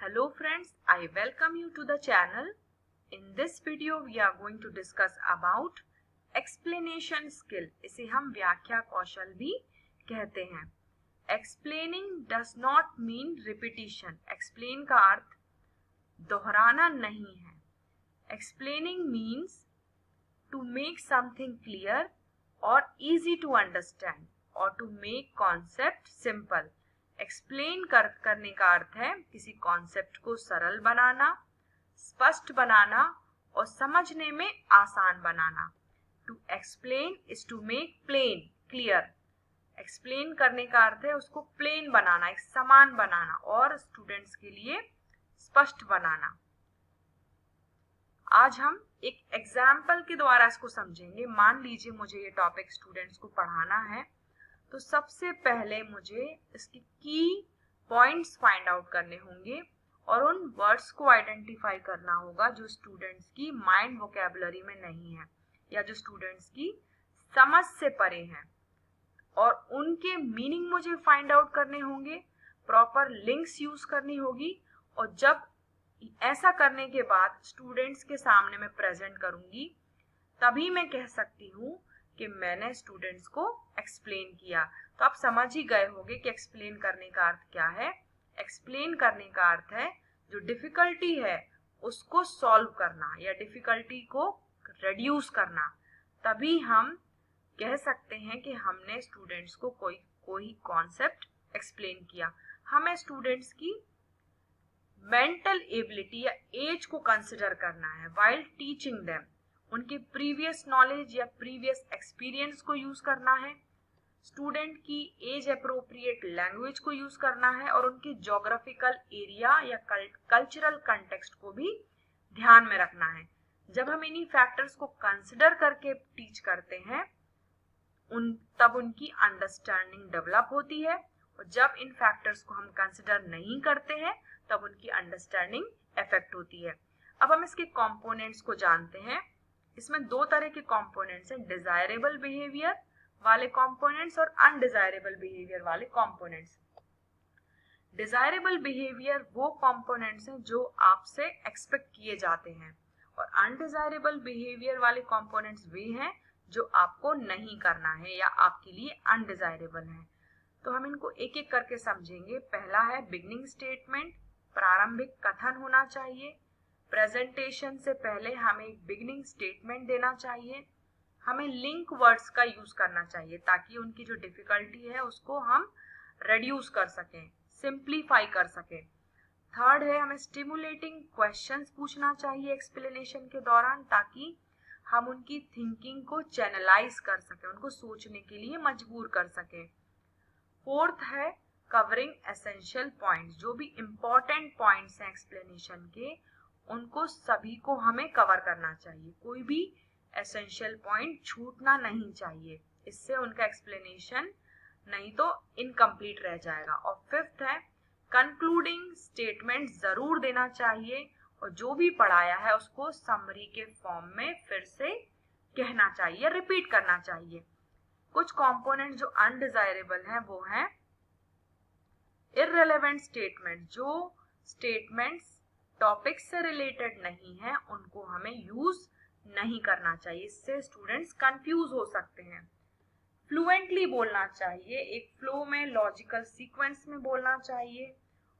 Hello friends, I welcome you to the channel. In this video we are going to discuss about explanation skill. इसे हम व्याख्या कौशल भी कहते हैं. Explaining does not mean repetition. Explain का अर्थ दोहराना नहीं है. Explaining means to make something clear or easy to understand or to make concept simple. Explain करने का अर्थ है किसी कॉन्सेप्ट को सरल बनाना, स्पष्ट बनाना और समझने में आसान बनाना. To explain is to make plain clear. Explain करने का अर्थ है उसको प्लेन बनाना, एक समान बनाना और स्टूडेंट्स के लिए स्पष्ट बनाना. आज हम एक एग्जाम्पल के द्वारा इसको समझेंगे. मान लीजिए मुझे ये टॉपिक स्टूडेंट्स को पढ़ाना है, तो सबसे पहले मुझे इसकी की पॉइंट्स फाइंड आउट करने होंगे और उन वर्ड्स को आइडेंटिफाई करना होगा जो स्टूडेंट्स की माइंड वोकैबुलरी में नहीं है या जो स्टूडेंट्स की समझ से परे हैं, और उनके मीनिंग मुझे फाइंड आउट करने होंगे. प्रॉपर लिंक्स यूज करनी होगी और जब ऐसा करने के बाद स्टूडेंट्स के सामने मैं प्रेजेंट करूंगी तभी मैं कह सकती हूँ कि मैंने स्टूडेंट्स को एक्सप्लेन किया. तो आप समझ ही गए होंगे कि एक्सप्लेन करने का अर्थ क्या है. एक्सप्लेन करने का अर्थ है जो डिफिकल्टी है उसको सॉल्व करना या डिफिकल्टी को रिड्यूस करना. तभी हम कह सकते हैं कि हमने स्टूडेंट्स को कोई कॉन्सेप्ट एक्सप्लेन किया. हमें स्टूडेंट्स की मेंटल एबिलिटी या एज को कंसिडर करना है व्हाइल टीचिंग देम. उनके प्रीवियस नॉलेज या प्रीवियस एक्सपीरियंस को यूज करना है, स्टूडेंट की एज अप्रोप्रिएट लैंग्वेज को यूज करना है और उनके ज्योग्राफिकल एरिया या कल्चरल कंटेक्स्ट को भी ध्यान में रखना है. जब हम इन्हीं फैक्टर्स को कंसिडर करके टीच करते हैं तब उनकी अंडरस्टैंडिंग डेवलप होती है, और जब इन फैक्टर्स को हम कंसिडर नहीं करते हैं तब उनकी अंडरस्टैंडिंग इफेक्ट होती है. अब हम इसके कंपोनेंट्स को जानते हैं. इसमें दो तरह के कंपोनेंट्स हैं, डिजायरेबल बिहेवियर वाले कंपोनेंट्स और अनडिजायरेबल बिहेवियर वाले कंपोनेंट्स. डिजायरेबल बिहेवियर वो कंपोनेंट्स हैं जो आपसे एक्सपेक्ट किए जाते हैं, और अनडिजायरेबल बिहेवियर वाले कंपोनेंट्स वे हैं जो आपको नहीं करना है या आपके लिए अनडिजायरेबल है. तो हम इनको एक एक करके समझेंगे. पहला है बिगिनिंग स्टेटमेंट. प्रारंभिक कथन होना चाहिए. प्रेजेंटेशन से पहले हमें एक बिगिनिंग स्टेटमेंट देना चाहिए. हमें लिंक वर्ड्स का यूज करना चाहिए ताकि उनकी जो डिफिकल्टी है उसको हम रिड्यूस कर सकें, सिंप्लीफाई कर सकें. थर्ड है हमें स्टिमुलेटिंग क्वेश्चंस पूछना चाहिए एक्सप्लेनेशन के दौरान ताकि हम उनकी थिंकिंग को चैनलाइज कर सकें, उनको सोचने के लिए मजबूर कर सकें. फोर्थ है कवरिंग एसेंशियल पॉइंट्स. जो भी इंपॉर्टेंट पॉइंट्स हैं एक्सप्लेनेशन के उनको सभी को हमें कवर करना चाहिए. कोई भी एसेंशियल पॉइंट छूटना नहीं चाहिए, इससे उनका एक्सप्लेनेशन नहीं तो इनकम्प्लीट रह जाएगा. और फिफ्थ है कंक्लूडिंग स्टेटमेंट जरूर देना चाहिए और जो भी पढ़ाया है उसको समरी के फॉर्म में फिर से कहना चाहिए, रिपीट करना चाहिए. कुछ कंपोनेंट जो अनडिजायरेबल हैं वो हैं इररिलेवेंट स्टेटमेंट. जो स्टेटमेंट्स टॉपिक से रिलेटेड नहीं है उनको हमें यूज नहीं करना चाहिए, इससे स्टूडेंट्स कंफ्यूज हो सकते हैं. फ्लुएंटली बोलना चाहिए, एक फ्लो में लॉजिकल सीक्वेंस में बोलना चाहिए,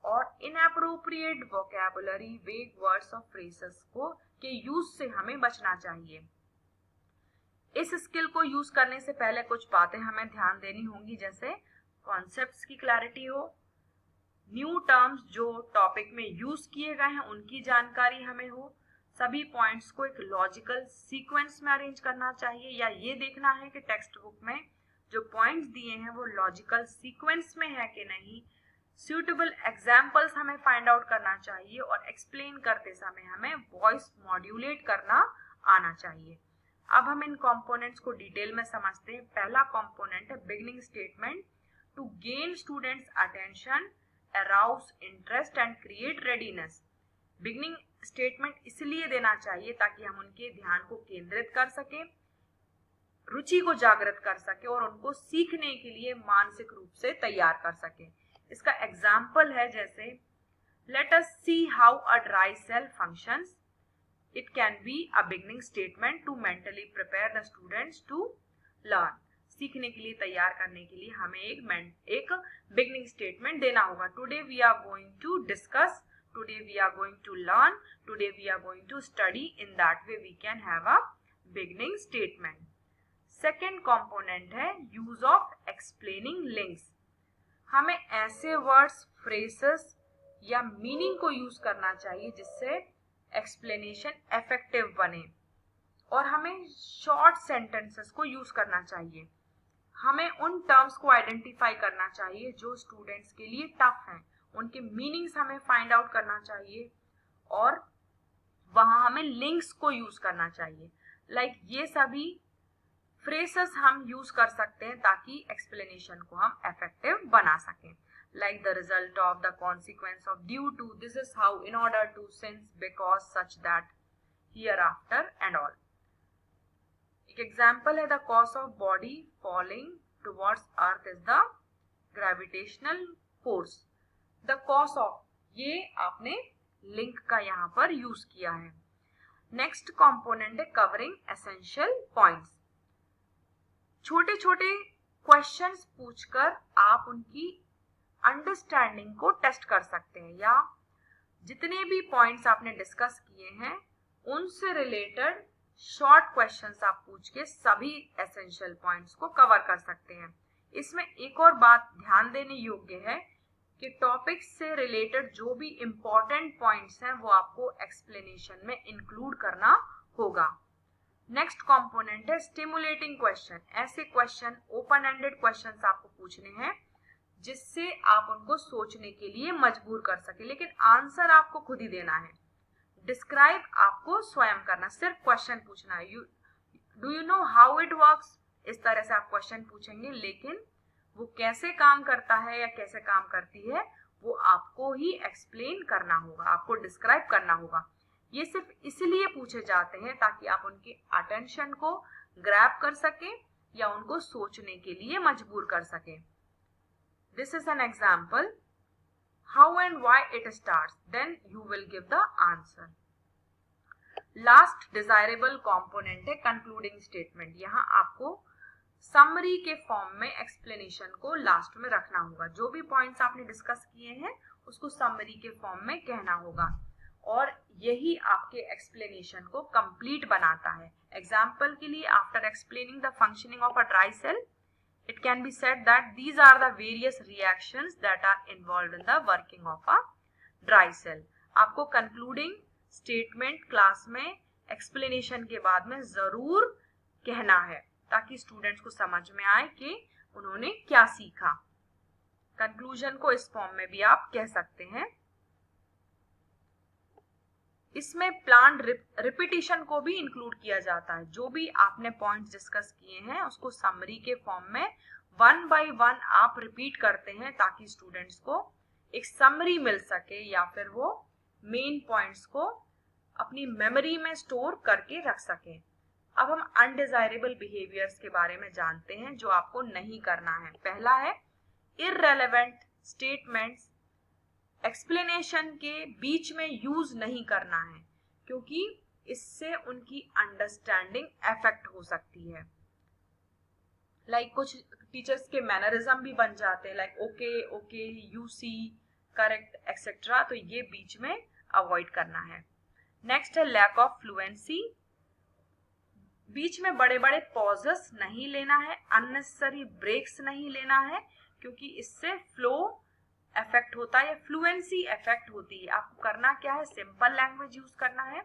और इनएप्रोप्रिएट वोकैबुलरी, वेग वर्ड्स और फ्रेजेस के यूज से हमें बचना चाहिए. इस स्किल को यूज करने से पहले कुछ बातें हमें ध्यान देनी होंगी, जैसे कॉन्सेप्ट्स की क्लैरिटी हो, न्यू टर्म्स जो टॉपिक में यूज किए गए हैं उनकी जानकारी हमें हो, सभी पॉइंट्स को एक लॉजिकल सीक्वेंस में अरेंज करना चाहिए या ये देखना है कि टेक्स्ट बुक में जो पॉइंट्स दिए हैं वो लॉजिकल सीक्वेंस में है कि नहीं. सूटेबल एग्जाम्पल्स हमें फाइंड आउट करना चाहिए और एक्सप्लेन करते समय हमें वॉइस मॉड्यूलेट करना आना चाहिए. अब हम इन कंपोनेंट्स को डिटेल में समझते हैं. पहला कंपोनेंट है beginning statement. To gain students attention, arouse interest and create readiness. Beginning statement इसलिए देना चाहिए ताकि हम उनके ध्यान को केंद्रित कर सकें, रुचि को जागृत कर सकें और उनको सीखने के लिए मानसिक रूप से तैयार कर सकें. इसका एग्जाम्पल है जैसे Let us see how a dry cell functions. It can be a beginning statement to mentally prepare the students to learn. सीखने के लिए तैयार करने के लिए हमें एक बिगनिंग स्टेटमेंट देना होगा. Today we are going to discuss, today we are going to learn, today we are going to study. In that way we can have a beginning statement. Second component है use of explaining links. हमें ऐसे words, phrases या meaning को use करना चाहिए जिससे explanation effective बने, और हमें शॉर्ट सेंटेंसेस को यूज करना चाहिए. हमें उन टर्म्स को आइडेंटिफाई करना चाहिए जो स्टूडेंट्स के लिए टफ हैं, उनके मीनिंग्स हमें फाइंड आउट करना चाहिए, और वहां हमें लिंक्स को यूज करना चाहिए. लाइक ये सभी फ्रेजेस हम यूज कर सकते हैं ताकि एक्सप्लेनेशन को हम इफेक्टिव बना सकें. Like the result of, the consequence of, due to, this is how, in order to, since, because, such that, hereafter and all. एक एग्जाम्पल है, the cause of body falling towards earth is the gravitational force. The cause of, ये आपने link का यहाँ पर use किया है. Next component है कवरिंग एसेंशियल पॉइंट्स. छोटे छोटे क्वेश्चंस पूछकर आप उनकी अंडरस्टैंडिंग को टेस्ट कर सकते हैं, या जितने भी पॉइंट्स आपने डिस्कस किए हैं उनसे रिलेटेड शॉर्ट क्वेश्चंस आप पूछ के सभी एसेंशियल पॉइंट्स को कवर कर सकते हैं. इसमें एक और बात ध्यान देने योग्य है कि टॉपिक से रिलेटेड जो भी इंपॉर्टेंट पॉइंट्स हैं वो आपको एक्सप्लेनेशन में इंक्लूड करना होगा. नेक्स्ट कंपोनेंट है स्टिमुलेटिंग क्वेश्चन. ऐसे क्वेश्चन, ओपन एंडेड क्वेश्चंस आपको पूछने हैं जिससे आप उनको सोचने के लिए मजबूर कर सके, लेकिन आंसर आपको खुद ही देना है. डिस्क्राइब आपको स्वयं करना, सिर्फ क्वेश्चन पूछना है. Do you know how it works, इस तरह से आप क्वेश्चन पूछेंगे, लेकिन वो कैसे काम करता है या कैसे काम करती है वो आपको ही एक्सप्लेन करना होगा, आपको डिस्क्राइब करना होगा. ये सिर्फ इसलिए पूछे जाते हैं ताकि आप उनके अटेंशन को ग्रैब कर सकें या उनको सोचने के लिए मजबूर कर सकें. This is an example. How and why it starts. Then you will give the answer. Last desirable component है concluding statement. यहाँ आपको summary के फॉर्म में explanation को लास्ट में रखना होगा. जो भी पॉइंट्स आपने डिस्कस किए हैं उसको summary के फॉर्म में कहना होगा, और यही आपके explanation को complete बनाता है. एग्जाम्पल के लिए, after explaining the functioning of a dry cell, it can be said that these are the various reactions that are involved in the working of a dry cell. आपको concluding statement class में explanation के बाद में जरूर कहना है ताकि students को समझ में आए कि उन्होंने क्या सीखा. कंक्लूजन को इस फॉर्म में भी आप कह सकते हैं. इसमें प्लान रिपीटिशन को भी इंक्लूड किया जाता है. जो भी आपने पॉइंट्स डिस्कस किए हैं उसको समरी के फॉर्म में 1 by 1 आप रिपीट करते हैं ताकि स्टूडेंट्स को एक समरी मिल सके, या फिर वो मेन पॉइंट्स को अपनी मेमोरी में स्टोर करके रख सके. अब हम अनडिजायरेबल बिहेवियर्स के बारे में जानते हैं जो आपको नहीं करना है. पहला है इररेलेवेंट स्टेटमेंट्स. एक्सप्लेनेशन के बीच में यूज नहीं करना है क्योंकि इससे उनकी अंडरस्टैंडिंग अफेक्ट हो सकती है. लाइक कुछ टीचर्स के मैनरिज्म भी बन जाते हैं, like okay okay, you see, correct, etcetera. तो ये बीच में अवॉइड करना है. नेक्स्ट है लैक ऑफ फ्लुएंसी. बीच में बड़े बड़े पॉजेस नहीं लेना है, अननेसेसरी ब्रेक्स नहीं लेना है, क्योंकि इससे फ्लो इफेक्ट होता है या फ्लुएंसी इफेक्ट होती है. आपको करना क्या है, सिंपल लैंग्वेज यूज करना है,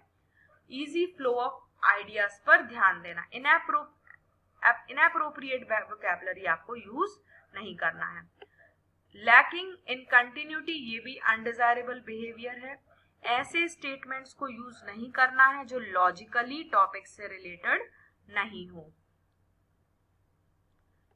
इजी फ्लो ऑफ आइडियाज पर ध्यान देना. इनएप्रोप्रिएट वोकैबुलरी आपको यूज नहीं करना है. लैकिंग इन कंटिन्यूटी, ये भी अनडिजायरेबल बिहेवियर है. ऐसे स्टेटमेंट्स को यूज नहीं करना है जो लॉजिकली टॉपिक से रिलेटेड नहीं हो.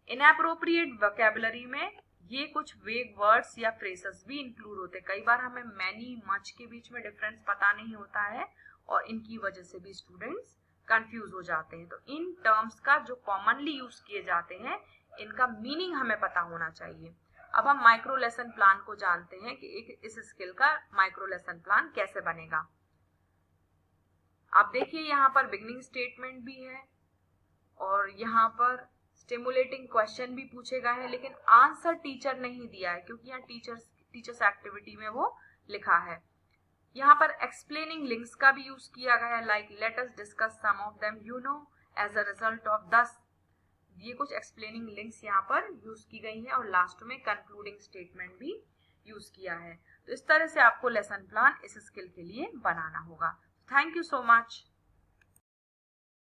इनएप्रोप्रिएट वोकैबुलरी में ये कुछ वेग वर्ड्स या फ्रेजेस भी इंक्लूड होते हैं. कई बार हमें मैनी, मच के बीच में डिफरेंस पता नहीं होता है और इनकी वजह से भी स्टूडेंट्स कंफ्यूज हो जाते हैं. तो इन टर्म्स का जो कॉमनली यूज किए जाते हैं इनका मीनिंग हमें पता होना चाहिए. अब हम माइक्रो लेसन प्लान को जानते हैं कि इस स्किल का माइक्रो लेसन प्लान कैसे बनेगा। आप देखिए यहाँ पर बिगनिंग स्टेटमेंट भी है और यहाँ पर स्टिमुलेटिंग क्वेश्चन भी पूछे गए हैं, लेकिन आंसर टीचर नहीं दिया है क्योंकि यहाँ टीचर्स एक्टिविटी में वो लिखा है। यहाँ पर एक्सप्लेनिंग लिंक्स का भी यूज किया गया है, like let us discuss some of them you know as a result of this. ये कुछ एक्सप्लेनिंग लिंक्स यहाँ पर यूज की गई है और लास्ट में कंक्लूडिंग स्टेटमेंट भी यूज किया है। तो इस तरह से आपको लेसन प्लान इस स्किल के लिए बनाना होगा। Thank you so much.